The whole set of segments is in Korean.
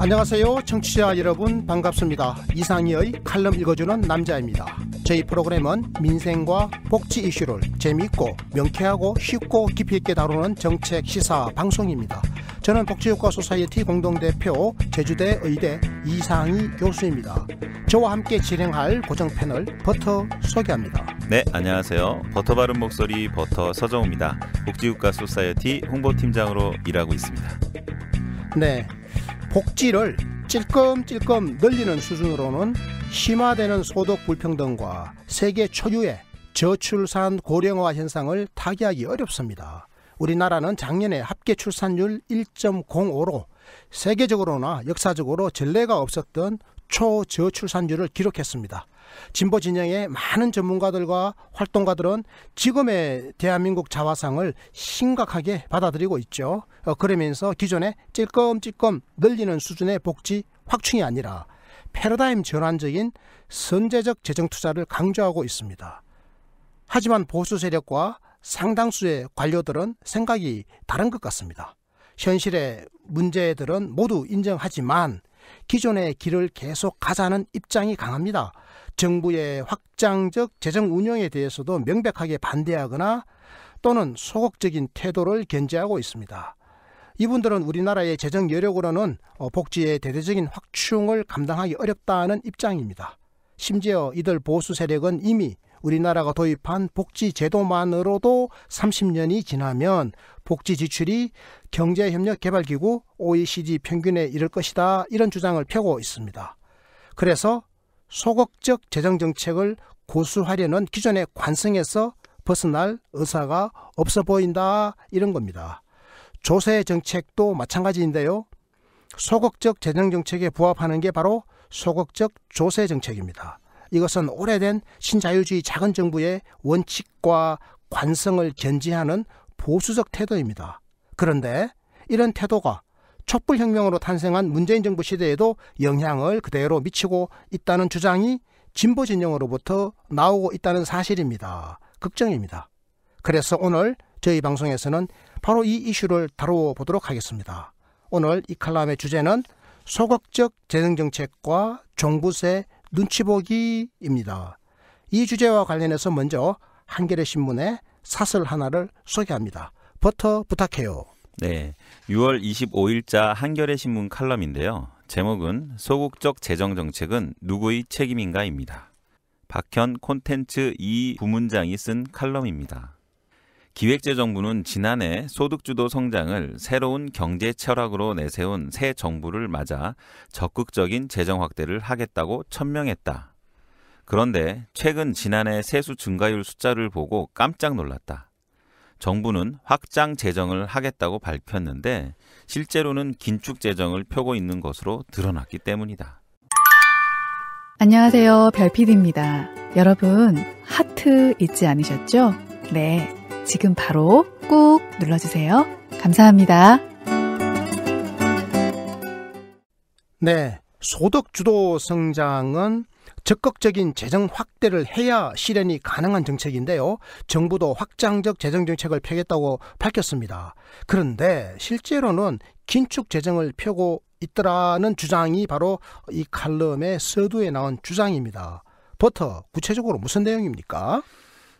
안녕하세요 청취자 여러분, 반갑습니다. 이상희의 칼럼 읽어주는 남자입니다. 저희 프로그램은 민생과 복지 이슈를 재미있고 명쾌하고 쉽고 깊이 있게 다루는 정책 시사 방송입니다. 저는 복지효과 소사이어티 공동대표 제주대 의대 이상희 교수입니다. 저와 함께 진행할 고정 패널 버터 소개합니다. 네, 안녕하세요. 버터 바른 목소리 버터 서정우입니다. 복지효과 소사이어티 홍보팀장으로 일하고 있습니다. 네, 복지를 찔끔찔끔 늘리는 수준으로는 심화되는 소득 불평등과 세계 초유의 저출산 고령화 현상을 타개하기 어렵습니다. 우리나라는 작년에 합계 출산율 1.05로 세계적으로나 역사적으로 전례가 없었던 초저출산율을 기록했습니다. 진보 진영의 많은 전문가들과 활동가들은 지금의 대한민국 자화상을 심각하게 받아들이고 있죠. 그러면서 기존에 찔끔찔끔 늘리는 수준의 복지 확충이 아니라 패러다임 전환적인 선제적 재정 투자를 강조하고 있습니다. 하지만 보수 세력과 상당수의 관료들은 생각이 다른 것 같습니다. 현실의 문제들은 모두 인정하지만 기존의 길을 계속 가자는 입장이 강합니다. 정부의 확장적 재정 운영에 대해서도 명백하게 반대하거나 또는 소극적인 태도를 견지하고 있습니다. 이분들은 우리나라의 재정 여력으로는 복지의 대대적인 확충을 감당하기 어렵다는 입장입니다. 심지어 이들 보수 세력은 이미 우리나라가 도입한 복지 제도만으로도 30년이 지나면 복지 지출이 경제협력개발기구 OECD 평균에 이를 것이다, 이런 주장을 펴고 있습니다. 그래서 소극적 재정정책을 고수하려는 기존의 관성에서 벗어날 의사가 없어 보인다, 이런 겁니다. 조세정책도 마찬가지인데요. 소극적 재정정책에 부합하는 게 바로 소극적 조세정책입니다. 이것은 오래된 신자유주의 작은 정부의 원칙과 관성을 견지하는 보수적 태도입니다. 그런데 이런 태도가 촛불혁명으로 탄생한 문재인 정부 시대에도 영향을 그대로 미치고 있다는 주장이 진보 진영으로부터 나오고 있다는 사실입니다. 걱정입니다. 그래서 오늘 저희 방송에서는 바로 이 이슈를 다루어 보도록 하겠습니다. 오늘 이 칼럼의 주제는 소극적 재정정책과 종부세 눈치보기입니다. 이 주제와 관련해서 먼저 한겨레 신문의 사설 하나를 소개합니다. 버터 부탁해요. 네, 6월 25일자 한겨레 신문 칼럼인데요. 제목은 소극적 재정정책은 누구의 책임인가입니다. 박현 콘텐츠 2 부문장이 쓴 칼럼입니다. 기획재정부는 지난해 소득주도 성장을 새로운 경제 철학으로 내세운 새 정부를 맞아 적극적인 재정 확대를 하겠다고 천명했다. 그런데 최근 지난해 세수 증가율 숫자를 보고 깜짝 놀랐다. 정부는 확장 재정을 하겠다고 밝혔는데 실제로는 긴축 재정을 펴고 있는 것으로 드러났기 때문이다. 안녕하세요, 별PD입니다. 여러분, 하트 잊지 않으셨죠? 네. 지금 바로 꾹 눌러주세요. 감사합니다. 네, 소득주도 성장은 적극적인 재정 확대를 해야 실현이 가능한 정책인데요. 정부도 확장적 재정 정책을 펴겠다고 밝혔습니다. 그런데 실제로는 긴축 재정을 펴고 있더라는 주장이 바로 이 칼럼의 서두에 나온 주장입니다. 버터, 구체적으로 무슨 내용입니까?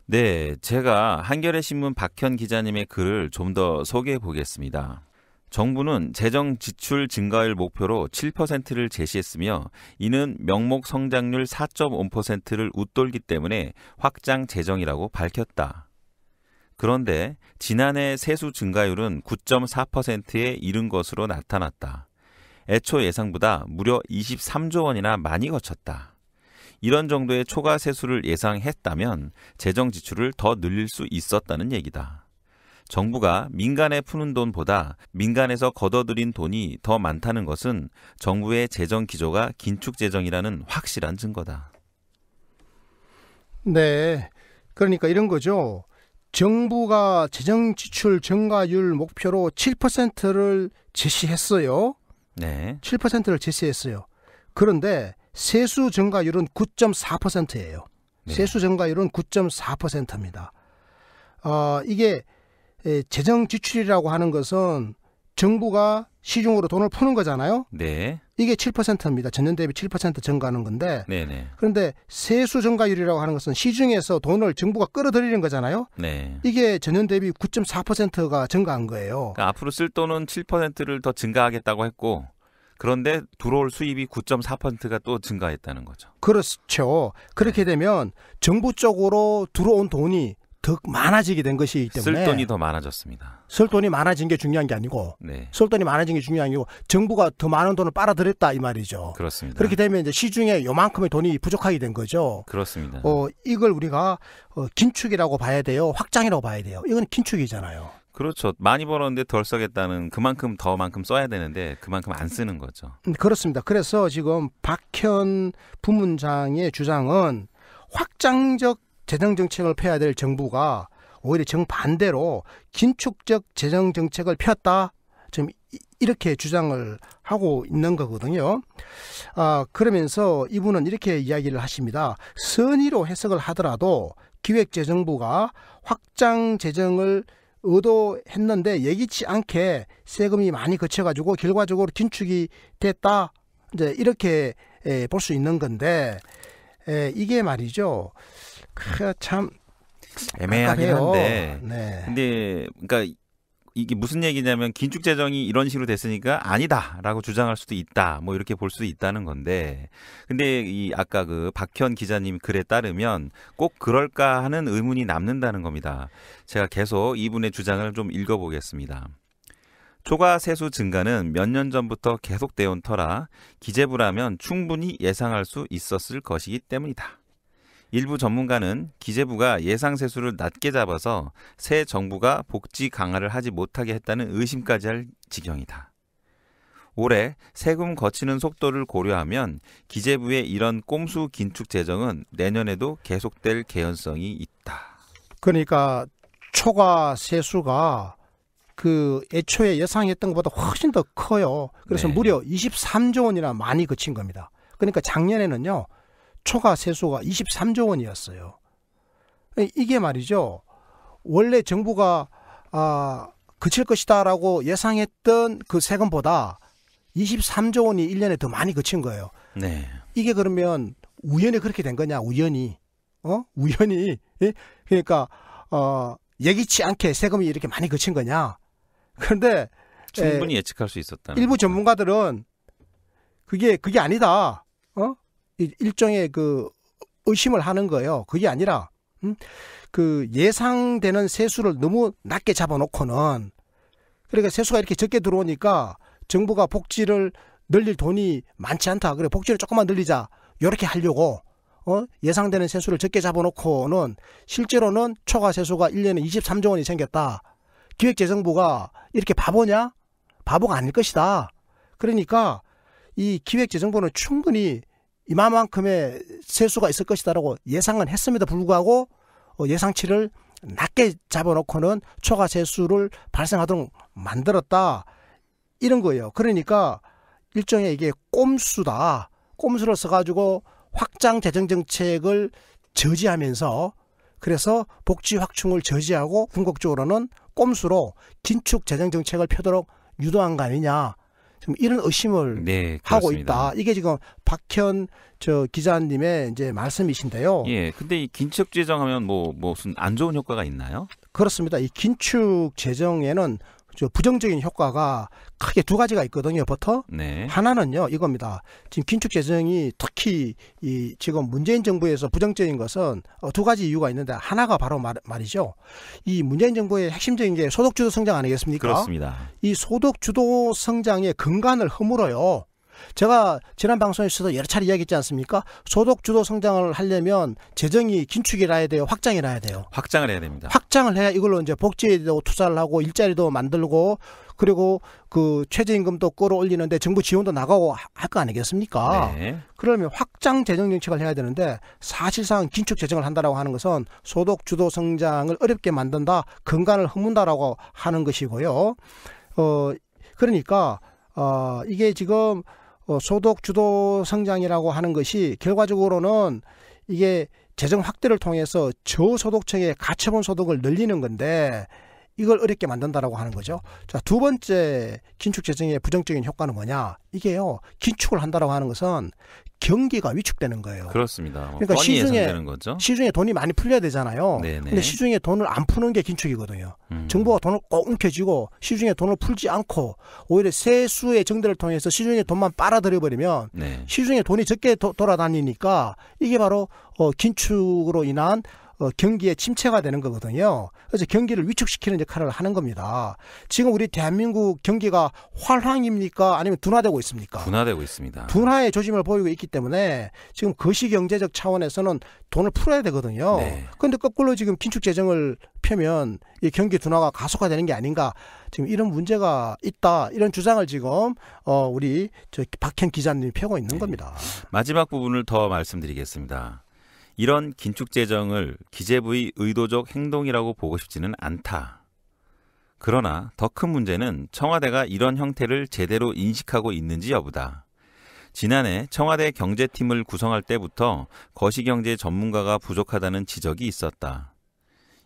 네, 제가 한겨레 신문 박현 기자님의 글을 좀 더 소개해 보겠습니다. 정부는 재정 지출 증가율 목표로 7%를 제시했으며 이는 명목 성장률 4.5%를 웃돌기 때문에 확장 재정이라고 밝혔다. 그런데 지난해 세수 증가율은 9.4%에 이른 것으로 나타났다. 애초 예상보다 무려 23조 원이나 많이 거쳤다. 이런 정도의 초과 세수를 예상했다면 재정 지출을 더 늘릴 수 있었다는 얘기다. 정부가 민간에 푸는 돈보다 민간에서 걷어들인 돈이 더 많다는 것은 정부의 재정 기조가 긴축 재정이라는 확실한 증거다. 네, 그러니까 이런 거죠. 정부가 재정 지출 증가율 목표로 7%를 제시했어요. 네. 7%를 제시했어요. 그런데 세수 증가율은 9.4%예요. 네. 세수 증가율은 9.4%입니다. 이게 재정 지출이라고 하는 것은 정부가 시중으로 돈을 푸는 거잖아요. 네. 이게 7%입니다. 전년 대비 7% 증가하는 건데 네네. 그런데 세수 증가율이라고 하는 것은 시중에서 돈을 정부가 끌어들이는 거잖아요. 네. 이게 전년 대비 9.4%가 증가한 거예요. 그러니까 앞으로 쓸 돈은 7%를 더 증가하겠다고 했고 그런데 들어올 수입이 9.4%가 또 증가했다는 거죠. 그렇죠. 그렇게 되면 정부 쪽으로 들어온 돈이 더 많아지게 된 것이기 때문에 쓸 돈이 더 많아졌습니다. 쓸 돈이 많아진 게 중요한 게 아니고 네. 쓸 돈이 많아진 게 중요한 게 아니고 정부가 더 많은 돈을 빨아들였다 이 말이죠. 그렇습니다. 그렇게 되면 이제 시중에 요만큼의 돈이 부족하게 된 거죠. 그렇습니다. 이걸 우리가 긴축이라고 봐야 돼요. 확장이라고 봐야 돼요. 이건 긴축이잖아요. 그렇죠. 많이 벌었는데 덜 써겠다는 그만큼 더만큼 써야 되는데 그만큼 안 쓰는 거죠. 그렇습니다. 그래서 지금 박현 부문장의 주장은 확장적 재정정책을 펴야 될 정부가 오히려 정반대로 긴축적 재정정책을 폈다. 지금 이렇게 주장을 하고 있는 거거든요. 그러면서 이분은 이렇게 이야기를 하십니다. 선의로 해석을 하더라도 기획재정부가 확장 재정을 의도했는데 예기치 않게 세금이 많이 거쳐가지고 결과적으로 긴축이 됐다. 이제 이렇게 볼 수 있는 건데 이게 말이죠. 참 애매하긴 깝깝해요. 한데 네. 근데 그러니까 이게 무슨 얘기냐면 긴축 재정이 이런 식으로 됐으니까 아니다라고 주장할 수도 있다. 뭐 이렇게 볼 수도 있다는 건데 근데 이 아까 그 박현 기자님 글에 따르면 꼭 그럴까 하는 의문이 남는다는 겁니다. 제가 계속 이분의 주장을 좀 읽어보겠습니다. 초과 세수 증가는 몇 년 전부터 계속되어 온 터라 기재부라면 충분히 예상할 수 있었을 것이기 때문이다. 일부 전문가는 기재부가 예상 세수를 낮게 잡아서 새 정부가 복지 강화를 하지 못하게 했다는 의심까지 할 지경이다. 올해 세금 거치는 속도를 고려하면 기재부의 이런 꼼수 긴축 재정은 내년에도 계속될 개연성이 있다. 그러니까 초과 세수가 그 애초에 예상했던 것보다 훨씬 더 커요. 그래서 네. 무려 23조 원이나 많이 거친 겁니다. 그러니까 작년에는요. 초과 세수가 23조 원이었어요. 이게 말이죠. 원래 정부가 그칠 것이다라고 예상했던 그 세금보다 23조 원이 1년에 더 많이 그친 거예요. 네. 이게 그러면 우연히 그렇게 된 거냐? 우연히. 우연히. 예? 그러니까 예기치 않게 세금이 이렇게 많이 그친 거냐? 그런데 충분히 예측할 수 있었다. 일부 전문가들은 그게 아니다. 일종의 그 의심을 하는 거예요. 그게 아니라 그 예상되는 세수를 너무 낮게 잡아놓고는 그러니까 세수가 이렇게 적게 들어오니까 정부가 복지를 늘릴 돈이 많지 않다. 그래 복지를 조금만 늘리자. 이렇게 하려고 예상되는 세수를 적게 잡아놓고는 실제로는 초과 세수가 1년에 23조 원이 생겼다. 기획재정부가 이렇게 바보냐? 바보가 아닐 것이다. 그러니까 이 기획재정부는 충분히 이만큼의 세수가 있을 것이다라고 예상은 했음에도 불구하고 예상치를 낮게 잡아놓고는 초과 세수를 발생하도록 만들었다. 이런 거예요. 그러니까 일종의 이게 꼼수다. 꼼수를 써가지고 확장 재정정책을 저지하면서 그래서 복지 확충을 저지하고 궁극적으로는 꼼수로 긴축 재정정책을 펴도록 유도한 거 아니냐. 지금 이런 의심을 네, 하고 그렇습니다. 있다. 이게 지금 박현 기자님의 이제 말씀이신데요. 예, 근데 이 긴축 재정하면 무슨 안 좋은 효과가 있나요? 그렇습니다. 이 긴축 재정에는 부정적인 효과가 크게 두 가지가 있거든요. 부터 네. 하나는요 이겁니다. 지금 긴축 재정이 특히 이 지금 문재인 정부에서 부정적인 것은 두 가지 이유가 있는데 하나가 바로 말이죠. 이 문재인 정부의 핵심적인 게 소득주도 성장 아니겠습니까? 그렇습니다. 이 소득주도 성장의 근간을 허물어요. 제가 지난 방송에서도 여러 차례 이야기했지 않습니까? 소득주도 성장을 하려면 재정이 긴축이라 해야 돼요? 확장이라 해야 돼요? 확장을 해야 됩니다. 확장을 해야 이걸로 이제 복지에도 투자를 하고 일자리도 만들고 그리고 그 최저임금도 끌어올리는데 정부 지원도 나가고 할 거 아니겠습니까? 네. 그러면 확장 재정 정책을 해야 되는데 사실상 긴축 재정을 한다라고 하는 것은 소득 주도 성장을 어렵게 만든다, 근간을 허문다라고 하는 것이고요. 그러니까 이게 지금 소득 주도 성장이라고 하는 것이 결과적으로는 이게 재정 확대를 통해서 저소득층의 가처분 소득을 늘리는 건데 이걸 어렵게 만든다라고 하는 거죠. 자, 두 번째 긴축 재정의 부정적인 효과는 뭐냐? 이게요. 긴축을 한다라고 하는 것은 경기가 위축되는 거예요. 그렇습니다. 그러니까 뻔히 예상되는 거죠. 시중에 돈이 많이 풀려야 되잖아요. 네네. 근데 시중에 돈을 안 푸는 게 긴축이거든요. 정부가 돈을 꼭 움켜쥐고 시중에 돈을 풀지 않고 오히려 세수의 정대를 통해서 시중에 돈만 빨아들여 버리면 네. 시중에 돈이 적게 돌아다니니까 이게 바로 긴축으로 인한 경기의 침체가 되는 거거든요. 그래서 경기를 위축시키는 역할을 하는 겁니다. 지금 우리 대한민국 경기가 활황입니까? 아니면 둔화되고 있습니까? 둔화되고 있습니다. 둔화의 조짐을 보이고 있기 때문에 지금 거시경제적 차원에서는 돈을 풀어야 되거든요. 그런데 거꾸로 지금 긴축 재정을 펴면 이 경기 둔화가 가속화되는 게 아닌가, 지금 이런 문제가 있다, 이런 주장을 지금 우리 박현 기자님이 펴고 있는 겁니다. 마지막 부분을 더 말씀드리겠습니다. 이런 긴축 재정을 기재부의 의도적 행동이라고 보고 싶지는 않다. 그러나 더 큰 문제는 청와대가 이런 형태를 제대로 인식하고 있는지 여부다. 지난해 청와대 경제팀을 구성할 때부터 거시경제 전문가가 부족하다는 지적이 있었다.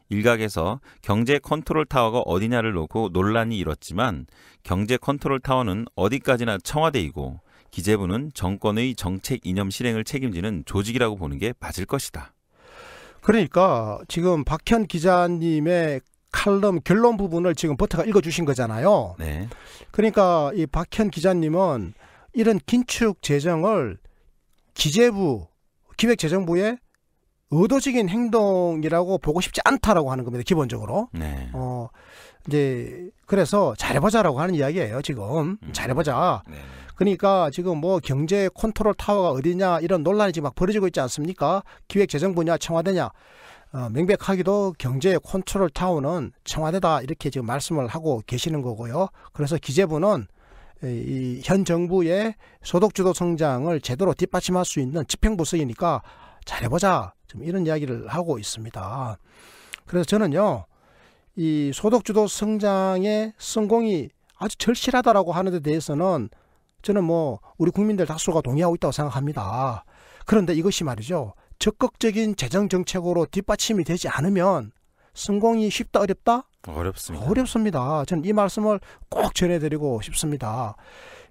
일각에서 경제 컨트롤 타워가 어디냐를 놓고 논란이 일었지만 경제 컨트롤 타워는 어디까지나 청와대이고 기재부는 정권의 정책 이념 실행을 책임지는 조직이라고 보는 게 맞을 것이다. 그러니까 지금 박현 기자님의 칼럼 결론 부분을 지금 버터가 읽어주신 거잖아요. 네. 그러니까 이 박현 기자님은 이런 긴축 재정을 기재부, 기획재정부의 의도적인 행동이라고 보고 싶지 않다라고 하는 겁니다. 기본적으로. 네. 이제 그래서 잘해보자라고 하는 이야기예요. 지금 잘해보자. 네. 그러니까 지금 뭐 경제 컨트롤 타워가 어디냐 이런 논란이 지금 막 벌어지고 있지 않습니까? 기획재정부냐 청와대냐. 명백하게도 경제 컨트롤 타워는 청와대다 이렇게 지금 말씀을 하고 계시는 거고요. 그래서 기재부는 이 현 정부의 소득주도 성장을 제대로 뒷받침할 수 있는 집행부서이니까 잘해보자. 좀 이런 이야기를 하고 있습니다. 그래서 저는요, 이 소득주도 성장의 성공이 아주 절실하다라고 하는 데 대해서는 저는 뭐 우리 국민들 다수가 동의하고 있다고 생각합니다. 그런데 이것이 말이죠, 적극적인 재정 정책으로 뒷받침이 되지 않으면 성공이 쉽다 어렵다? 어렵습니다. 어렵습니다. 저는 이 말씀을 꼭 전해드리고 싶습니다.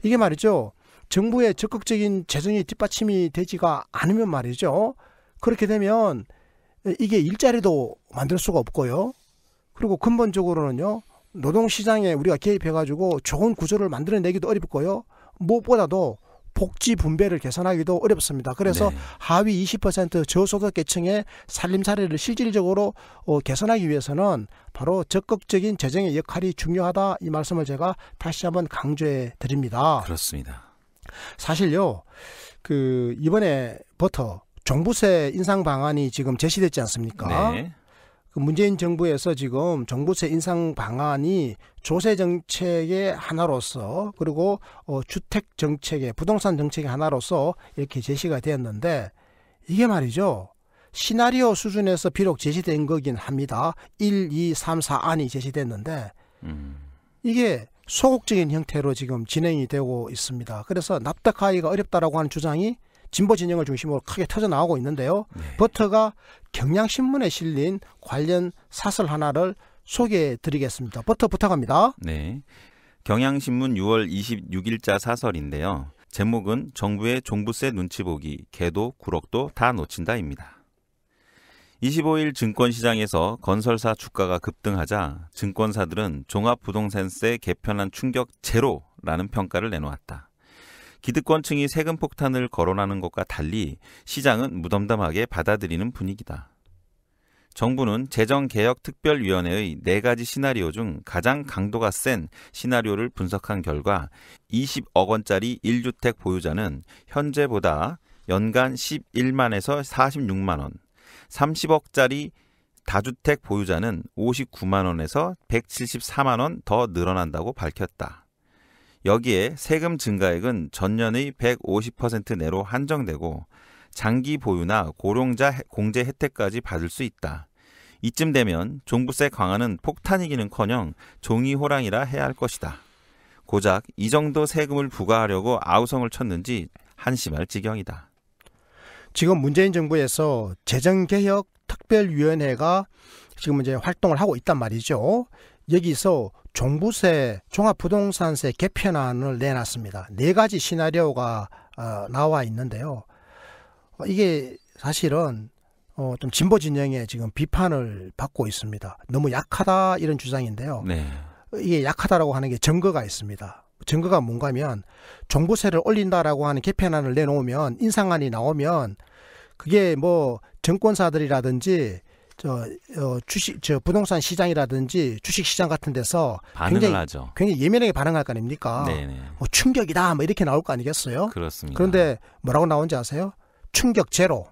이게 말이죠, 정부의 적극적인 재정이 뒷받침이 되지가 않으면 말이죠, 그렇게 되면 이게 일자리도 만들 수가 없고요. 그리고 근본적으로는요, 노동시장에 우리가 개입해가지고 좋은 구조를 만들어내기도 어렵고요. 무엇보다도 복지 분배를 개선하기도 어렵습니다. 그래서 네. 하위 20% 저소득 계층의 살림살이를 실질적으로 개선하기 위해서는 바로 적극적인 재정의 역할이 중요하다, 이 말씀을 제가 다시 한번 강조해 드립니다. 그렇습니다. 사실요, 이번에 종부세 인상 방안이 지금 제시됐지 않습니까? 네. 문재인 정부에서 지금 종부세 인상 방안이 조세 정책의 하나로서, 그리고 주택 정책의, 부동산 정책의 하나로서 이렇게 제시가 되었는데, 이게 말이죠, 시나리오 수준에서 비록 제시된 거긴 합니다. 1, 2, 3, 4안이 제시됐는데 이게 소극적인 형태로 지금 진행이 되고 있습니다. 그래서 납득하기가 어렵다라고 하는 주장이 진보 진영을 중심으로 크게 터져나오고 있는데요. 네. 버터가 경향신문에 실린 관련 사설 하나를 소개해 드리겠습니다. 버터 부탁합니다. 네. 경향신문 6월 26일자 사설인데요. 제목은 정부의 종부세 눈치 보기, 개도 구럭도 다 놓친다입니다. 25일 증권시장에서 건설사 주가가 급등하자 증권사들은 종합부동산세 개편안 충격 제로라는 평가를 내놓았다. 기득권층이 세금 폭탄을 거론하는 것과 달리 시장은 무덤덤하게 받아들이는 분위기다. 정부는 재정개혁특별위원회의 4가지 시나리오 중 가장 강도가 센 시나리오를 분석한 결과 20억 원짜리 1주택 보유자는 현재보다 연간 11만에서 46만 원, 30억짜리 다주택 보유자는 59만 원에서 174만 원 더 늘어난다고 밝혔다. 여기에 세금 증가액은 전년의 150% 내로 한정되고 장기 보유나 고령자 공제 혜택까지 받을 수 있다. 이쯤 되면 종부세 강화는 폭탄이기는커녕 종이 호랑이라 해야 할 것이다. 고작 이 정도 세금을 부과하려고 아우성을 쳤는지 한심할 지경이다. 지금 문재인 정부에서 재정개혁 특별위원회가 지금 이제 활동을 하고 있단 말이죠. 여기서 종부세, 종합부동산세 개편안을 내놨습니다. 4가지 시나리오가 나와 있는데요. 이게 사실은 좀 진보 진영의 지금 비판을 받고 있습니다. 너무 약하다 이런 주장인데요. 네. 이게 약하다라고 하는 게 증거가 있습니다. 증거가 뭔가 하면 종부세를 올린다라고 하는 개편안을 내놓으면 인상안이 나오면 그게 뭐 정권사들이라든지 부동산 시장이라든지 주식 시장 같은 데서 반응을 하죠. 굉장히 예민하게 반응할 거 아닙니까? 네네. 뭐 충격이다 뭐 이렇게 나올 거 아니겠어요? 그렇습니다. 그런데 뭐라고 나오는지 아세요? 충격 제로.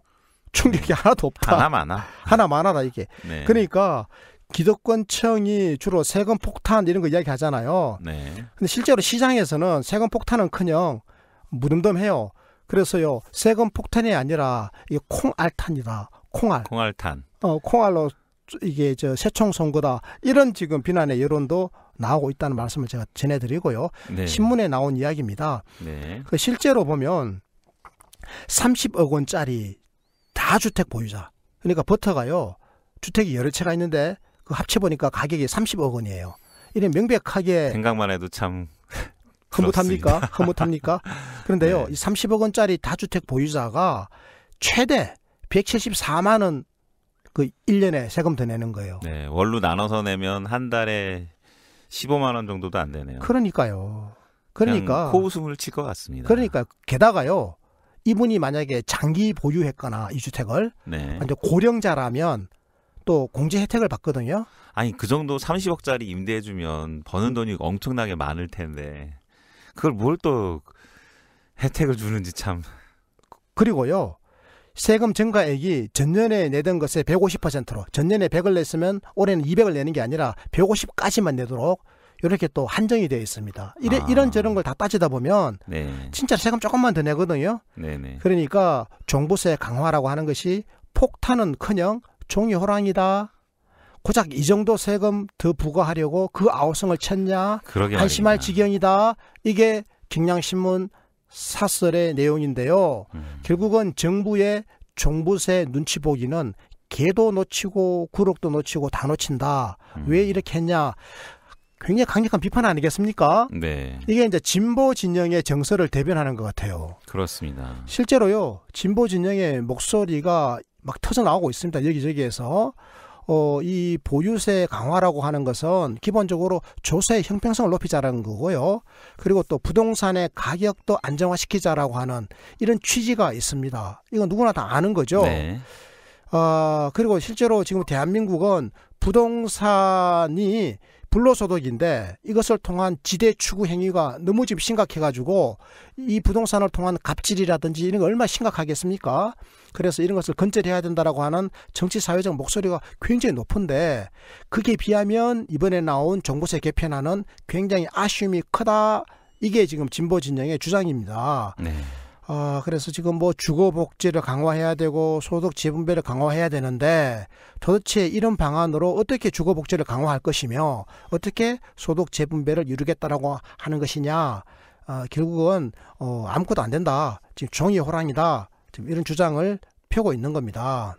충격이 하나도 없다. 하나 많아. 하나 많아라 이게. 네. 그러니까 기득권층이 주로 세금 폭탄 이런 거 이야기 하잖아요. 네. 근데 실제로 시장에서는 세금 폭탄은커녕 무덤덤해요. 그래서요 세금 폭탄이 아니라 이게 콩알탄이다. 콩알. 콩알탄. 콩알로 이게 새총 선거다. 이런 지금 비난의 여론도 나오고 있다는 말씀을 제가 전해드리고요. 네. 신문에 나온 이야기입니다. 네. 실제로 보면 30억 원짜리 다주택 보유자. 그러니까 버터가요. 주택이 여러 채가 있는데 그 합쳐보니까 가격이 30억 원이에요. 이런 명백하게 생각만 해도 참 흐뭇합니까? 흐뭇합니까? 그런데요. 네. 이 30억 원짜리 다주택 보유자가 최대 174만 원 그 1년에 세금 더 내는 거예요. 네. 월로 나눠서 내면 한 달에 15만 원 정도도 안 되네요. 그러니까요. 그러니까 코웃음을 칠 것 같습니다. 그러니까 게다가요. 이분이 만약에 장기 보유했거나 이 주택을 네. 이제 고령자라면 또 공제 혜택을 받거든요. 아니 그 정도 30억짜리 임대해주면 버는 돈이 엄청나게 많을 텐데 그걸 뭘 또 혜택을 주는지 참. 그리고요. 세금 증가액이 전년에 내던 것의 150%로 전년에 100을 냈으면 올해는 200을 내는 게 아니라 150까지만 내도록 이렇게 또 한정이 되어 있습니다. 이런 저런 걸 다 따지다 보면 네. 진짜 세금 조금만 더 내거든요. 네네. 그러니까 종부세 강화라고 하는 것이 폭탄은커녕 종이 호랑이다. 고작 이 정도 세금 더 부과하려고 그 아우성을 쳤냐. 그러게 한심할 말입니다. 지경이다. 이게 경향신문 사설의 내용인데요. 결국은 정부의 종부세 눈치 보기는 개도 놓치고 구럭도 놓치고 다 놓친다. 왜 이렇게 했냐. 굉장히 강력한 비판 아니겠습니까? 네. 이게 이제 진보 진영의 정서를 대변하는 것 같아요. 그렇습니다. 실제로요. 진보 진영의 목소리가 막 터져 나오고 있습니다. 여기저기에서. 이 보유세 강화라고 하는 것은 기본적으로 조세의 형평성을 높이자라는 거고요. 그리고 또 부동산의 가격도 안정화시키자라고 하는 이런 취지가 있습니다. 이건 누구나 다 아는 거죠. 네. 그리고 실제로 지금 대한민국은 부동산이 불로소득인데 이것을 통한 지대 추구 행위가 너무 지금 심각해가지고 이 부동산을 통한 갑질이라든지 이런 거 얼마나 심각하겠습니까? 그래서 이런 것을 근절해야 된다라고 하는 정치사회적 목소리가 굉장히 높은데 그게 비하면 이번에 나온 종부세 개편안은 굉장히 아쉬움이 크다. 이게 지금 진보 진영의 주장입니다. 네. 그래서 지금 뭐 주거복지를 강화해야 되고 소득 재분배를 강화해야 되는데 도대체 이런 방안으로 어떻게 주거복지를 강화할 것이며 어떻게 소득 재분배를 이루겠다라고 하는 것이냐. 결국은 아무것도 안 된다. 지금 종이 호랑이다. 지금 이런 주장을 펴고 있는 겁니다.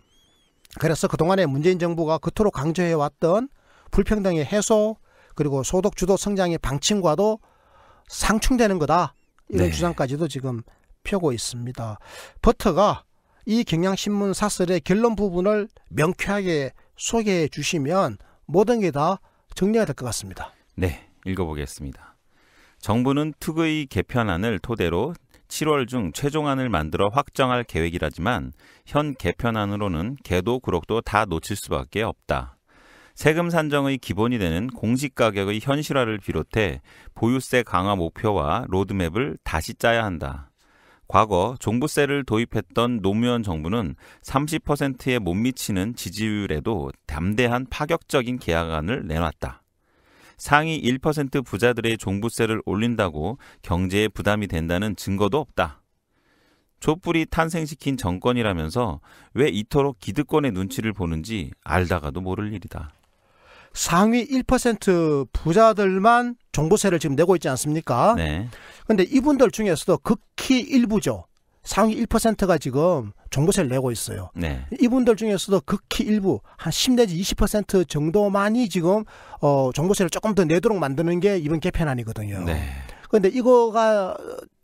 그래서 그동안에 문재인 정부가 그토록 강조해왔던 불평등의 해소 그리고 소득 주도 성장의 방침과도 상충되는 거다. 이런 네. 주장까지도 지금 펴고 있습니다. 버터가 이 경향신문 사설의 결론 부분을 명쾌하게 소개해 주시면 모든 게 다 정리가 될 것 같습니다. 네, 읽어보겠습니다. 정부는 특의 개편안을 토대로 7월 중 최종안을 만들어 확정할 계획이라지만 현 개편안으로는 개도 구럭도 다 놓칠 수밖에 없다. 세금 산정의 기본이 되는 공시가격의 현실화를 비롯해 보유세 강화 목표와 로드맵을 다시 짜야 한다. 과거 종부세를 도입했던 노무현 정부는 30%에 못 미치는 지지율에도 담대한 파격적인 개혁안을 내놨다. 상위 1% 부자들의 종부세를 올린다고 경제에 부담이 된다는 증거도 없다. 촛불이 탄생시킨 정권이라면서 왜 이토록 기득권의 눈치를 보는지 알다가도 모를 일이다. 상위 1% 부자들만 종부세를 지금 내고 있지 않습니까? 네. 그런데 이분들 중에서도 극히 일부죠. 상위 1%가 지금 종부세를 내고 있어요. 네. 이분들 중에서도 극히 일부 한 10 내지 20% 정도만이 지금 종부세를 조금 더 내도록 만드는 게 이번 개편안이거든요. 네. 그런데 이거가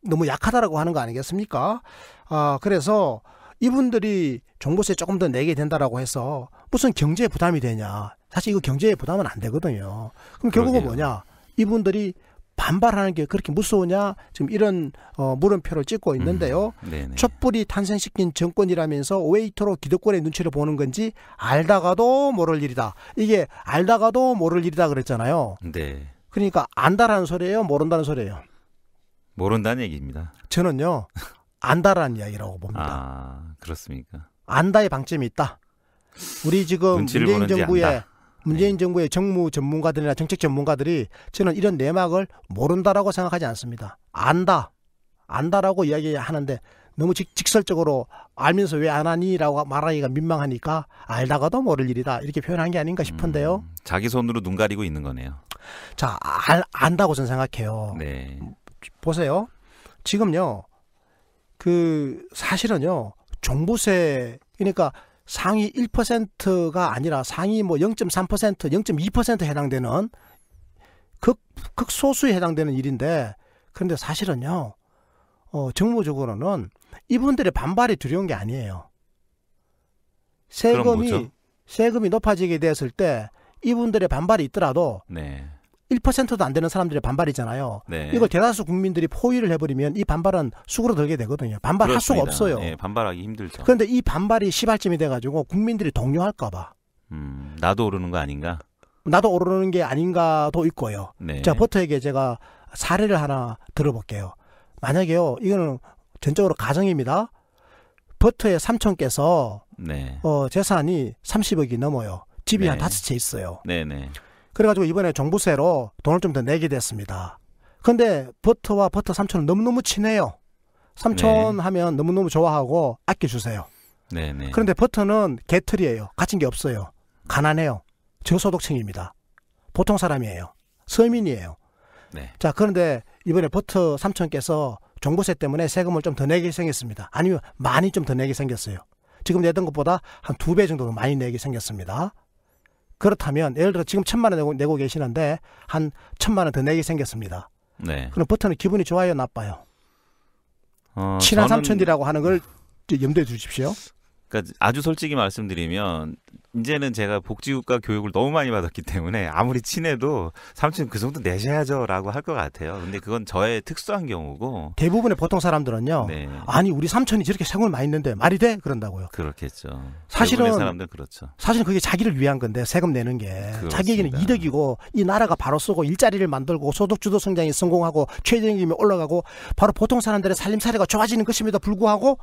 너무 약하다라고 하는 거 아니겠습니까? 그래서 이분들이 종부세 조금 더 내게 된다라고 해서 무슨 경제에 부담이 되냐. 사실 이거 경제에 부담은 안 되거든요. 그럼 결국은 그러게요. 뭐냐. 이분들이 반발하는 게 그렇게 무서우냐. 지금 이런 물음표를 찍고 있는데요. 네네. 촛불이 탄생시킨 정권이라면서 웨이터로 기득권의 눈치를 보는 건지 알다가도 모를 일이다. 이게 알다가도 모를 일이다 그랬잖아요. 네. 그러니까 안다라는 소리예요? 모른다는 소리예요? 모른다는 얘기입니다. 저는요. 안다라는 이야기라고 봅니다. 아, 그렇습니까? 안다의 방점이 있다. 우리 지금 눈치를 문재인 보는지 정부의 안다. 문재인 정부의 정무 전문가들이나 정책 전문가들이 저는 이런 내막을 모른다라고 생각하지 않습니다. 안다라고 이야기하는데 너무 직설적으로 알면서 왜 안 하니라고 말하기가 민망하니까 알다가도 모를 일이다 이렇게 표현한 게 아닌가 싶은데요. 자기 손으로 눈 가리고 있는 거네요. 자, 안다고 저는 생각해요. 네. 보세요. 지금요. 사실은요. 종부세 그러니까 상위 1%가 아니라 상위 뭐 0.3%, 0.2%에 해당되는 극소수에 해당되는 일인데 그런데 사실은요. 정무적으로는 이분들의 반발이 두려운 게 아니에요. 세금이 높아지게 되었을 때 이분들의 반발이 있더라도 네. 1%도 안 되는 사람들의 반발이잖아요. 네. 이걸 대다수 국민들이 포위를 해버리면 이 반발은 수그러들게 되거든요. 반발할 수가 없어요. 네, 반발하기 힘들죠. 그런데 이 반발이 시발점이 돼가지고 국민들이 동요할까 봐. 나도 오르는 거 아닌가? 나도 오르는 게 아닌가도 있고요. 네. 자, 버터에게 제가 사례를 하나 들어볼게요. 만약에요. 이거는 전적으로 가정입니다. 버터의 삼촌께서 네. 재산이 30억이 넘어요. 집이 네. 한 5채 있어요. 네네. 그래가지고 이번에 종부세로 돈을 좀 더 내게 됐습니다. 그런데 버터와 버터 삼촌은 너무너무 친해요. 삼촌 네. 하면 너무너무 좋아하고 아껴주세요. 네네. 그런데 버터는 개털이에요. 가진 게 없어요. 가난해요. 저소득층입니다. 보통 사람이에요. 서민이에요. 네. 자, 그런데 이번에 버터 삼촌께서 종부세 때문에 세금을 좀 더 내게 생겼습니다. 아니면 많이 좀 더 내게 생겼어요. 지금 내던 것보다 한 2배 정도 많이 내게 생겼습니다. 그렇다면 예를 들어 지금 1,000만 원 내고 계시는데 한 1,000만 원 더 내게 생겼습니다. 네. 그럼 버터는 기분이 좋아요, 나빠요? 친한 삼촌이라고 하는 걸 염두에 두십시오. 그러니까 아주 솔직히 말씀드리면 이제는 제가 복지국가 교육을 너무 많이 받았기 때문에 아무리 친해도 삼촌 그 정도 내셔야죠라고 할 것 같아요. 근데 그건 저의 특수한 경우고 대부분의 보통 사람들은요. 네. 아니 우리 삼촌이 저렇게 세금을 많이 냈는데 말이 돼? 그런다고요. 그렇겠죠. 사실은 대부분의 사람들 그렇죠. 사실은 그게 자기를 위한 건데 세금 내는 게 그렇습니다. 자기에게는 이득이고 이 나라가 바로 쓰고 일자리를 만들고 소득주도 성장이 성공하고 최저임금이 올라가고 바로 보통 사람들의 살림살이가 좋아지는 것임에도 불구하고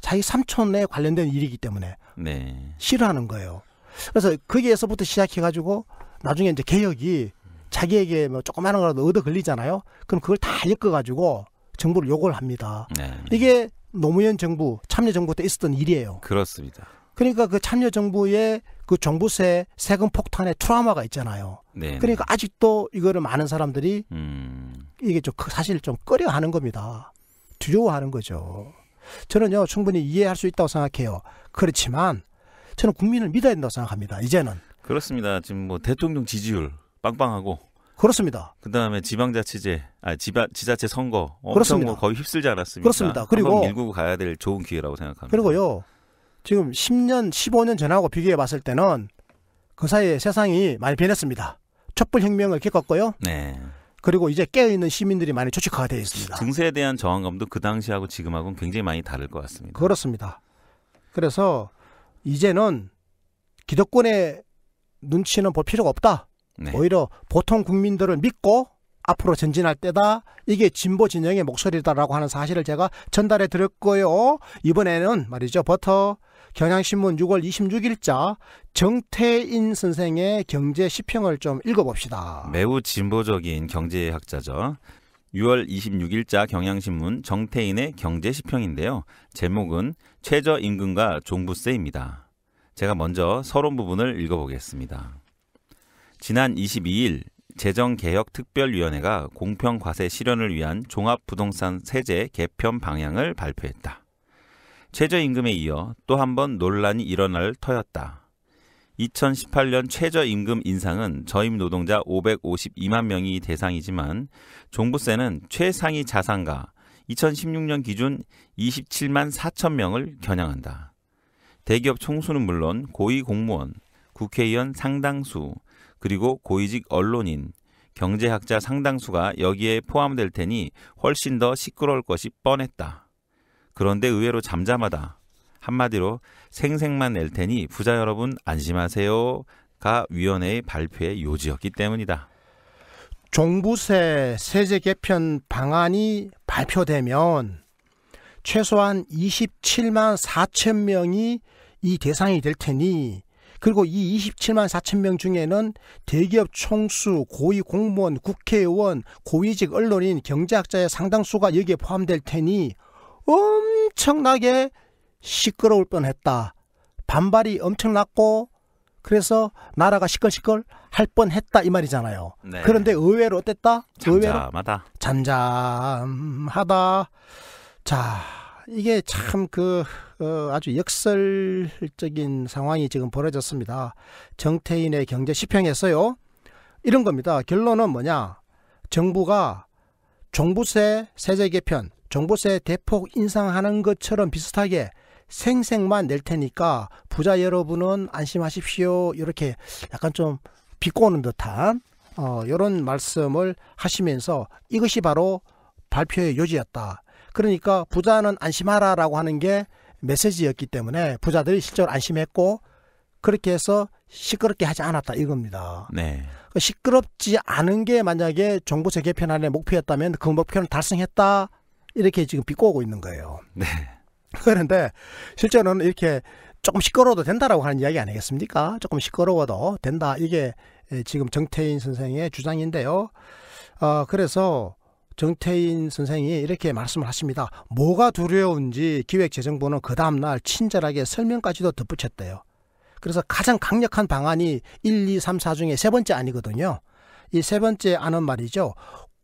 자기 삼촌에 관련된 일이기 때문에 네. 싫어하는 거예요. 그래서 거기에서부터 시작해가지고 나중에 이제 개혁이 자기에게 뭐 조그마한 거라도 얻어 걸리잖아요. 그럼 그걸 다 엮어가지고 정부를 요구를 합니다. 네. 이게 노무현 정부, 참여정부 때 있었던 일이에요. 그렇습니다. 그러니까 그 참여정부의 그 종부세 세금 폭탄의 트라우마가 있잖아요. 네. 그러니까 아직도 이거를 많은 사람들이 이게 좀 사실 좀 꺼려하는 겁니다. 두려워하는 거죠. 저는요 충분히 이해할 수 있다고 생각해요. 그렇지만 저는 국민을 믿어야 된다고 생각합니다. 이제는. 그렇습니다. 지금 뭐 대통령 지지율 빵빵하고 그렇습니다. 그다음에 지자체 선거 엄청 그렇습니다. 뭐 거의 휩쓸지 않았습니까? 그렇습니다. 그리고 한번 밀고 가야 될 좋은 기회라고 생각합니다. 그리고요 지금 10년, 15년 전하고 비교해 봤을 때는 그 사이에 세상이 많이 변했습니다. 촛불혁명을 겪었고요. 네. 그리고 이제 깨어있는 시민들이 많이 조직화가 되어 있습니다. 증세에 대한 저항감도 그 당시하고 지금하고는 굉장히 많이 다를 것 같습니다. 그렇습니다. 그래서 이제는 기득권의 눈치는 볼 필요가 없다. 네. 오히려 보통 국민들을 믿고 앞으로 전진할 때다. 이게 진보 진영의 목소리다라고 하는 사실을 제가 전달해 드렸고요. 이번에는 말이죠. 버터 경향신문 6월 26일자 정태인 선생의 경제 시평을 좀 읽어봅시다. 매우 진보적인 경제학자죠. 6월 26일자 경향신문 정태인의 경제시평인데요. 제목은 최저임금과 종부세입니다. 제가 먼저 서론 부분을 읽어보겠습니다. 지난 22일 재정개혁특별위원회가 공평과세 실현을 위한 종합부동산 세제 개편 방향을 발표했다. 최저임금에 이어 또 한 번 논란이 일어날 터였다. 2018년 최저임금 인상은 저임 노동자 552만 명이 대상이지만 종부세는 최상위 자산가 2016년 기준 27만 4천 명을 겨냥한다. 대기업 총수는 물론 고위공무원, 국회의원 상당수, 그리고 고위직 언론인, 경제학자 상당수가 여기에 포함될 테니 훨씬 더 시끄러울 것이 뻔했다. 그런데 의외로 잠잠하다. 한마디로 생색만 낼 테니 부자 여러분 안심하세요가 위원회의 발표의 요지였기 때문이다. 종부세 세제 개편 방안이 발표되면 최소한 27만 4천 명이 이 대상이 될 테니, 그리고 이 27만 4천 명 중에는 대기업 총수, 고위 공무원, 국회의원, 고위직 언론인, 경제학자의 상당수가 여기에 포함될 테니 엄청나게 시끄러울 뻔했다. 반발이 엄청났고 그래서 나라가 시끌시끌 할 뻔했다 이 말이잖아요. 네. 그런데 의외로 어땠다? 잠잠하다. 잠잠하다. 자, 이게 참 아주 역설적인 상황이 지금 벌어졌습니다. 정태인의 경제 시평에서요. 이런 겁니다. 결론은 뭐냐? 정부가 종부세 세제 개편, 종부세 대폭 인상하는 것처럼 비슷하게 생색만 낼 테니까 부자 여러분은 안심하십시오. 이렇게 약간 좀 비꼬는 듯한 이런 말씀을 하시면서 이것이 바로 발표의 요지였다. 그러니까 부자는 안심하라라고 하는 게 메시지였기 때문에 부자들이 실제로 안심했고 그렇게 해서 시끄럽게 하지 않았다 이겁니다. 네. 시끄럽지 않은 게 만약에 종부세 개편안의 목표였다면 그 목표는 달성했다 이렇게 지금 비꼬고 있는 거예요. 네. 그런데 실제로는 이렇게 조금 시끄러워도 된다라고 하는 이야기 아니겠습니까? 조금 시끄러워도 된다. 이게 지금 정태인 선생의 주장인데요. 그래서 정태인 선생이 이렇게 말씀을 하십니다. 뭐가 두려운지 기획재정부는 그 다음날 친절하게 설명까지도 덧붙였대요. 그래서 가장 강력한 방안이 1, 2, 3, 4 중에 세 번째 안이거든요. 이 세 번째 안은 말이죠.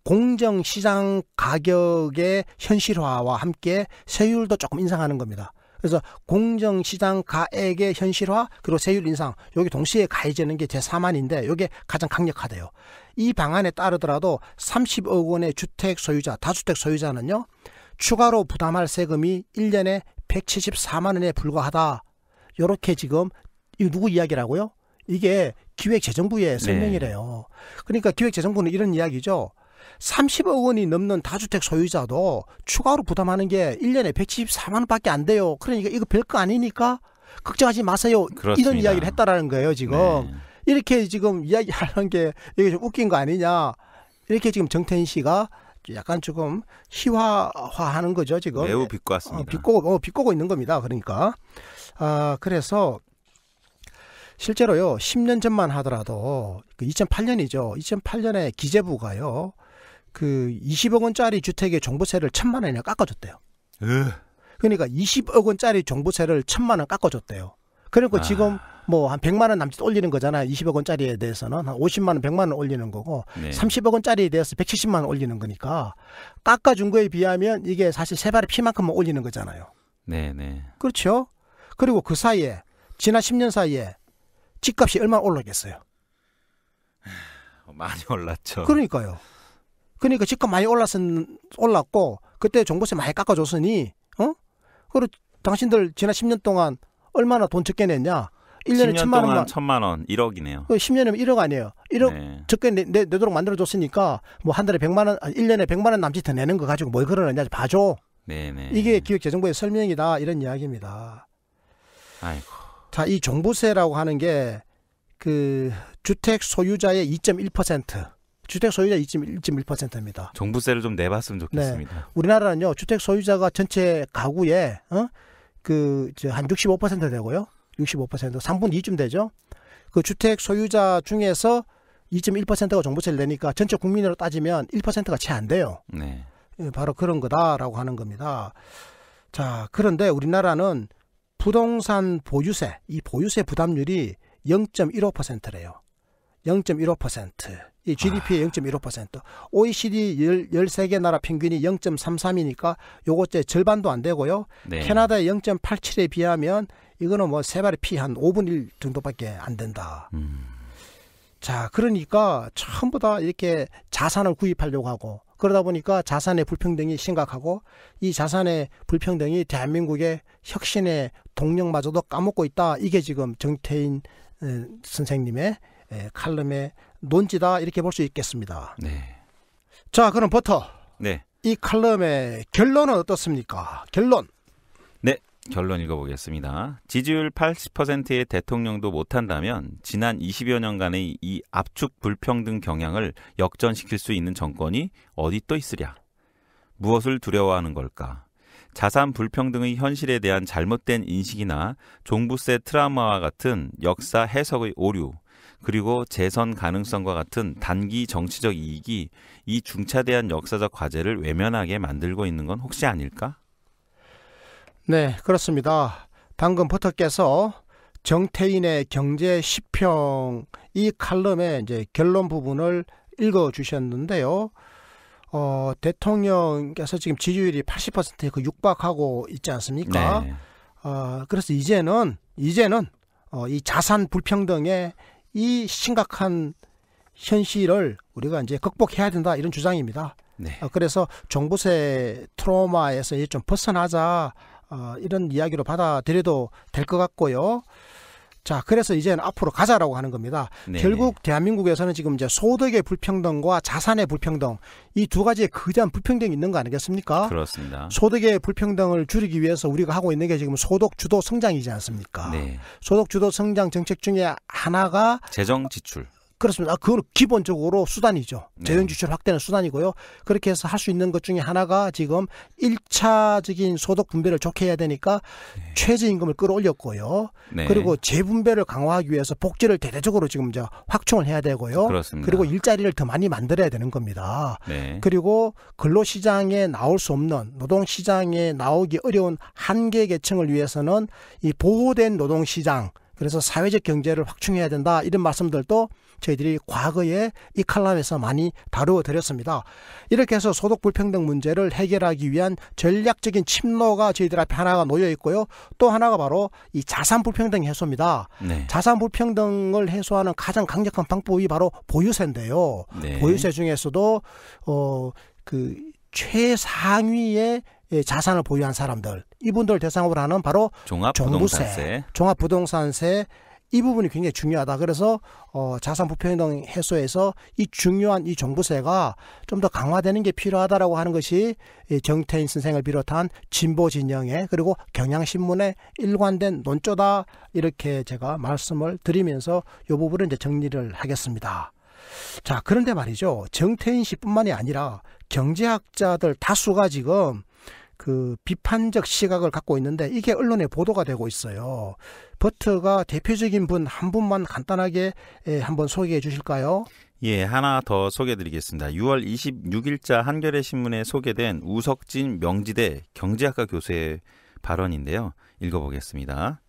공정시장 가격의 현실화와 함께 세율도 조금 인상하는 겁니다. 그래서 공정시장 가액의 현실화 그리고 세율 인상 여기 동시에 가해지는 게 제3안인데 이게 가장 강력하대요. 이 방안에 따르더라도 30억 원의 주택 소유자, 다주택 소유자는요. 추가로 부담할 세금이 1년에 174만 원에 불과하다. 이렇게 지금 이 누구 이야기라고요? 이게 기획재정부의 설명이래요. 그러니까 기획재정부는 이런 이야기죠. 30억 원이 넘는 다주택 소유자도 추가로 부담하는 게 1년에 174만 원밖에 안 돼요. 그러니까 이거 별거 아니니까 걱정하지 마세요. 그렇습니다. 이런 이야기를 했다라는 거예요, 지금. 네. 이렇게 지금 이야기하는 게 이게 좀 웃긴 거 아니냐. 이렇게 지금 정태인 씨가 약간 조금 희화화하는 거죠, 지금. 매우 비꼬았습니다. 비꼬고 있는 겁니다. 그러니까. 그래서 실제로요, 10년 전만 하더라도 2008년이죠. 2008년에 기재부가요. 20억 원짜리 주택의 종부세를 1,000만 원이나 깎아줬대요. 그러니까 20억 원짜리 종부세를 1,000만 원 깎아줬대요. 그러니까 지금 뭐 한 100만 원 남짓 올리는 거잖아요. 20억 원짜리에 대해서는 한 50만 원, 100만 원 올리는 거고 네. 30억 원짜리에 대해서 170만 원 올리는 거니까 깎아준 거에 비하면 이게 사실 세 발의 피만큼만 올리는 거잖아요. 네네. 그렇죠. 그리고 그 사이에 지난 10년 사이에 집값이 얼마나 올랐겠어요. 많이 올랐죠. 그러니까요. 그러니까 집값 많이 올랐고 그때 종부세 많이 깎아줬으니 그리고 당신들 지난 10년 동안 얼마나 돈 적게 냈냐. 1년에 1,000만 원만. 1,000만 원, 1억이네요. 10년이면 1억 아니에요. 1억 네. 적게 내도록 만들어줬으니까 뭐 한 달에 100만 원, 1년에 100만 원 남짓 더 내는 거 가지고 뭘 그러느냐 봐줘. 네네. 이게 기획재정부의 설명이다 이런 이야기입니다. 아이고. 자, 이 종부세라고 하는 게 주택 소유자의 2.1%, 주택 소유자 2.1%입니다. 종부세를 좀 내봤으면 좋겠습니다. 네. 우리나라는요, 주택 소유자가 전체 가구에 한 65% 되고요. 65%, 3분의 2쯤 되죠. 그 주택 소유자 중에서 2.1%가 종부세를 내니까 전체 국민으로 따지면 1%가 채 안 돼요. 네. 바로 그런 거다라고 하는 겁니다. 자, 그런데 우리나라는 부동산 보유세, 이 보유세 부담률이 0.15%래요. 0.15%. 이 GDP의 0.15%. OECD 13개 나라 평균이 0.33이니까 요것째 절반도 안 되고요. 네. 캐나다의 0.87에 비하면 이거는 뭐 세 발의 피 한 5분 1 정도밖에 안 된다. 자, 그러니까 전부 다 이렇게 자산을 구입하려고 하고 그러다 보니까 자산의 불평등이 심각하고 이 자산의 불평등이 대한민국의 혁신의 동력마저도 까먹고 있다. 이게 지금 정태인 선생님의 칼럼의 논지다 이렇게 볼 수 있겠습니다. 네. 자, 그럼 버터. 네. 이 칼럼의 결론은 어떻습니까? 결론. 네. 결론 읽어보겠습니다. 지지율 80%의 대통령도 못한다면 지난 20여 년간의 이 압축 불평등 경향을 역전시킬 수 있는 정권이 어디 또 있으랴. 무엇을 두려워하는 걸까? 자산 불평등의 현실에 대한 잘못된 인식이나 종부세 트라우마와 같은 역사 해석의 오류, 그리고 재선 가능성과 같은 단기 정치적 이익이 이 중차대한 역사적 과제를 외면하게 만들고 있는 건 혹시 아닐까? 네, 그렇습니다. 방금 버터께서 정태인의 경제 10평 이 칼럼의 이제 결론 부분을 읽어 주셨는데요. 대통령께서 지금 지지율이 80%에 그 육박하고 있지 않습니까? 네. 그래서 이제는 이 자산 불평등의 이 심각한 현실을 우리가 이제 극복해야 된다 이런 주장입니다. 네. 그래서 종부세 트라우마에서 좀 벗어나자 이런 이야기로 받아들여도 될 것 같고요. 자, 그래서 이제는 앞으로 가자라고 하는 겁니다. 네. 결국 대한민국에서는 지금 이제 소득의 불평등과 자산의 불평등 이 두 가지의 거대한 불평등이 있는 거 아니겠습니까? 그렇습니다. 소득의 불평등을 줄이기 위해서 우리가 하고 있는 게 지금 소득 주도 성장이지 않습니까? 네. 소득 주도 성장 정책 중에 하나가 재정 지출. 그렇습니다. 그건 기본적으로 수단이죠. 네. 재정 지출 확대는 수단이고요. 그렇게 해서 할 수 있는 것 중에 하나가 지금 1차적인 소득 분배를 좋게 해야 되니까 네. 최저임금을 끌어올렸고요. 네. 그리고 재분배를 강화하기 위해서 복지를 대대적으로 지금 이제 확충을 해야 되고요. 그렇습니다. 그리고 일자리를 더 많이 만들어야 되는 겁니다. 네. 그리고 근로시장에 나올 수 없는 노동시장에 나오기 어려운 한계 계층을 위해서는 이 보호된 노동시장 그래서 사회적 경제를 확충해야 된다 이런 말씀들도 저희들이 과거에 이 칼럼에서 많이 다루어 드렸습니다. 이렇게 해서 소득 불평등 문제를 해결하기 위한 전략적인 침로가 저희들 앞에 하나가 놓여 있고요. 또 하나가 바로 이 자산 불평등 해소입니다. 네. 자산 불평등을 해소하는 가장 강력한 방법이 바로 보유세인데요. 네. 보유세 중에서도 그 최상위의 자산을 보유한 사람들 이분들 대상으로 하는 바로 종합부동산세. 종합부동산세 이 부분이 굉장히 중요하다. 그래서 자산 불평등 해소에서 이 중요한 이 종부세가 좀 더 강화되는 게 필요하다라고 하는 것이 정태인 선생을 비롯한 진보 진영의 그리고 경향신문의 일관된 논조다 이렇게 제가 말씀을 드리면서 이 부분을 이제 정리를 하겠습니다. 자, 그런데 말이죠. 정태인 씨뿐만이 아니라 경제학자들 다수가 지금 그 비판적 시각을 갖고 있는데 이게 언론에 보도가 되고 있어요. 버터가 대표적인 분 한 분만 간단하게 한번 소개해 주실까요? 예, 하나 더 소개해드리겠습니다. 6월 26일자 한겨레 신문에 소개된 우석진 명지대 경제학과 교수의 발언인데요. 읽어보겠습니다.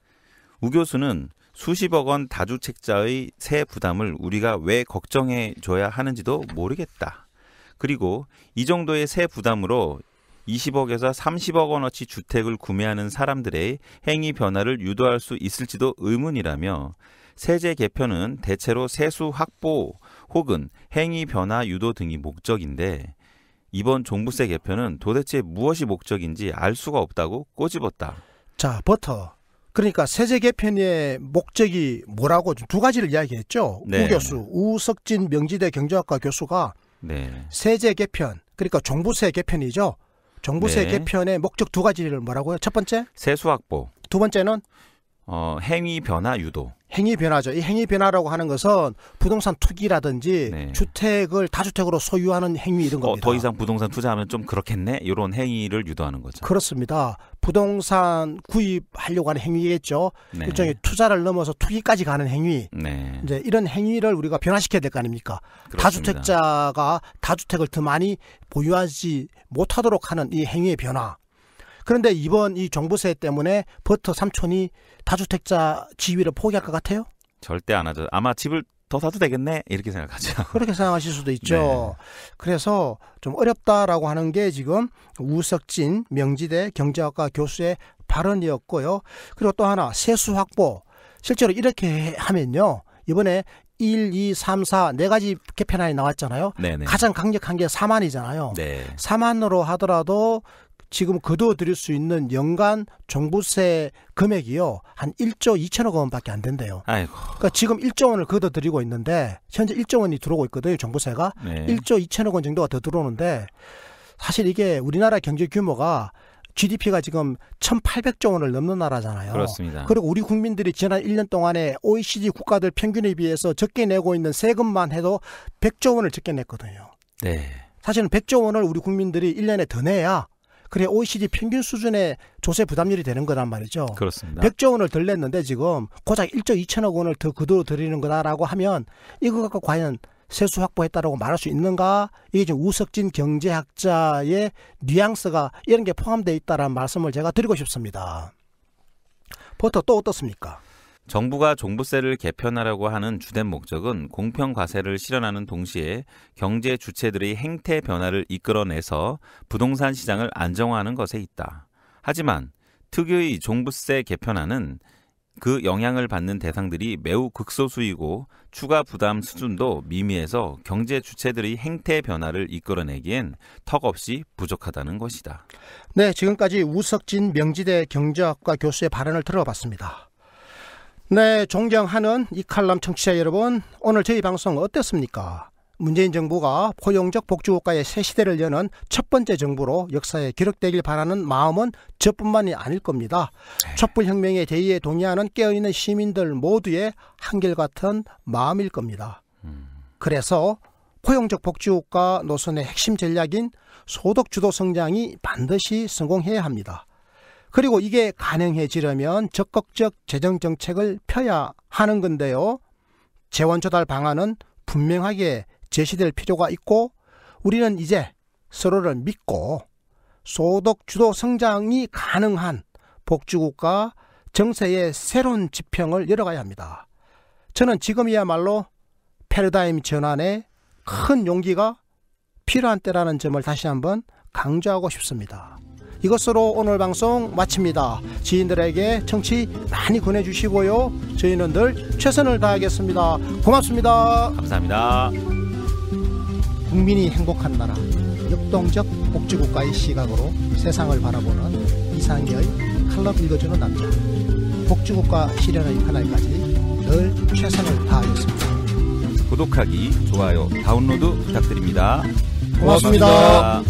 우 교수는 수십억 원 다주택자의 세 부담을 우리가 왜 걱정해 줘야 하는지도 모르겠다. 그리고 이 정도의 세 부담으로 20억에서 30억 원어치 주택을 구매하는 사람들의 행위 변화를 유도할 수 있을지도 의문이라며 세제 개편은 대체로 세수 확보 혹은 행위 변화 유도 등이 목적인데 이번 종부세 개편은 도대체 무엇이 목적인지 알 수가 없다고 꼬집었다. 자, 버터. 그러니까 세제 개편의 목적이 뭐라고 두 가지를 이야기했죠. 네. 우 교수, 우석진 명지대 경제학과 교수가 네. 세제 개편, 그러니까 종부세 개편이죠. 종부세 네. 개편의 목적 두 가지를 뭐라고요? 첫 번째, 세수 확보. 두 번째는 행위 변화 유도. 행위 변화죠. 이 행위 변화라고 하는 것은 부동산 투기라든지 네. 주택을 다주택으로 소유하는 행위 이런 겁니다. 더 이상 부동산 투자하면 좀 그렇겠네? 이런 행위를 유도하는 거죠. 그렇습니다. 부동산 구입하려고 하는 행위겠죠. 네. 일종의 투자를 넘어서 투기까지 가는 행위. 네. 이제 이런 행위를 우리가 변화시켜야 될 거 아닙니까? 그렇습니다. 다주택자가 다주택을 더 많이 보유하지 못하도록 하는 이 행위의 변화. 그런데 이번 이 종부세 때문에 버터 삼촌이 다주택자 지위를 포기할 것 같아요? 절대 안 하죠. 아마 집을 더 사도 되겠네 이렇게 생각하죠. 그렇게 생각하실 수도 있죠. 네. 그래서 좀 어렵다라고 하는 게 지금 우석진 명지대 경제학과 교수의 발언이었고요. 그리고 또 하나 세수 확보. 실제로 이렇게 하면요. 이번에 1, 2, 3, 4 네 가지 개편안이 나왔잖아요. 네네. 가장 강력한 게 4만이잖아요. 네. 4만으로 하더라도 지금 거두어들일 수 있는 연간 종부세 금액이요. 한 1조 2천억 원밖에 안 된대요. 아이고. 그러니까 지금 1조 원을 거둬들이고 있는데 현재 1조 원이 들어오고 있거든요. 종부세가. 네. 1조 2천억 원 정도가 더 들어오는데 사실 이게 우리나라 경제 규모가 GDP가 지금 1,800조 원을 넘는 나라잖아요. 그렇습니다. 그리고 우리 국민들이 지난 1년 동안에 OECD 국가들 평균에 비해서 적게 내고 있는 세금만 해도 100조 원을 적게 냈거든요. 네. 사실은 100조 원을 우리 국민들이 1년에 더 내야 그래 OECD 평균 수준의 조세 부담률이 되는 거란 말이죠. 그렇습니다. 100조 원을 덜 냈는데 지금 고작 1조 2천억 원을 더 거둬들이는 거다라고 하면 이거 갖고 과연 세수 확보했다라고 말할 수 있는가? 이게 지금 우석진 경제학자의 뉘앙스가 이런 게 포함되어 있다라는 말씀을 제가 드리고 싶습니다. 버터 또 어떻습니까? 정부가 종부세를 개편하려고 하는 주된 목적은 공평 과세를 실현하는 동시에 경제 주체들의 행태 변화를 이끌어내서 부동산 시장을 안정화하는 것에 있다. 하지만 특유의 종부세 개편안은 그 영향을 받는 대상들이 매우 극소수이고 추가 부담 수준도 미미해서 경제 주체들의 행태 변화를 이끌어내기엔 턱없이 부족하다는 것이다. 네, 지금까지 우석진 명지대 경제학과 교수의 발언을 들어봤습니다. 네, 존경하는 이 칼럼 청취자 여러분, 오늘 저희 방송 어땠습니까? 문재인 정부가 포용적 복지국가의 새 시대를 여는 첫 번째 정부로 역사에 기록되길 바라는 마음은 저뿐만이 아닐 겁니다. 촛불혁명의 대의에 동의하는 깨어있는 시민들 모두의 한결같은 마음일 겁니다. 그래서 포용적 복지국가 노선의 핵심 전략인 소득주도 성장이 반드시 성공해야 합니다. 그리고 이게 가능해지려면 적극적 재정정책을 펴야 하는 건데요. 재원조달 방안은 분명하게 제시될 필요가 있고 우리는 이제 서로를 믿고 소득주도 성장이 가능한 복지국가 정세의 새로운 지평을 열어가야 합니다. 저는 지금이야말로 패러다임 전환에 큰 용기가 필요한 때라는 점을 다시 한번 강조하고 싶습니다. 이것으로 오늘 방송 마칩니다. 지인들에게 청취 많이 권해주시고요. 저희는 늘 최선을 다하겠습니다. 고맙습니다. 감사합니다. 국민이 행복한 나라, 역동적 복지국가의 시각으로 세상을 바라보는 이상희의 칼럼 읽어주는 남자. 복지국가 실현의 그날까지 늘 최선을 다하겠습니다. 구독하기, 좋아요, 다운로드 부탁드립니다. 고맙습니다.